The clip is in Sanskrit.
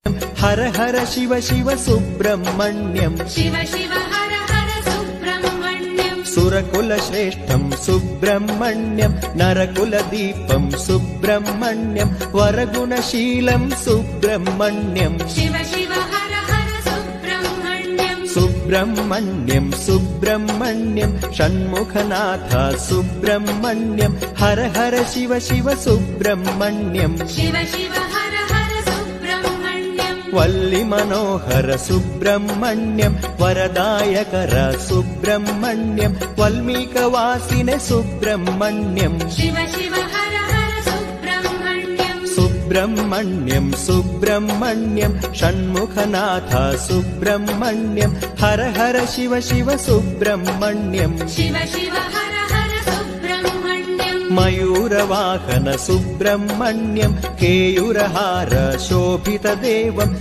हर हर शिव शिव सुब्रह्मण्यम् शिव शिव हर हर सुब्रह्मण्यम् सुरकुलश्रेष्ठम् सुब्रह्मण्यम् नरकुलदीपम् सुब्रह्मण्यम् वरगुणशीलम् सुब्रह्मण्यम् शिव शिव हर हर सुब्रह्मण्यम् सुब्रह्मण्यम् सुब्रह्मण्यम् षण्मुखनाथ सुब्रह्मण्यम् हर हर शिव शिव सुब्रह्मण्यम् शिव शिव हर हर सुब्रह्मण्यम् वल्ली मनोहर सुब्रह्मण्यम् वरदायकर सुब्रह्मण्यम् वल्मीकवासिने सुब्रह्मण्यम् शिव शिव हर हर सुब्रह्मण्यम् सुब्रह्मण्यम् सुब्रह्मण्यम् षण्मुखनाथ सुब्रह्मण्यम् हर हर शिव शिव सुब्रह्मण्यम् शिव शिव हर हर सुब्रह्मण्यम् मयूरवाहन सुब्रह्मण्यम् केयूरहार शोभितदेवम्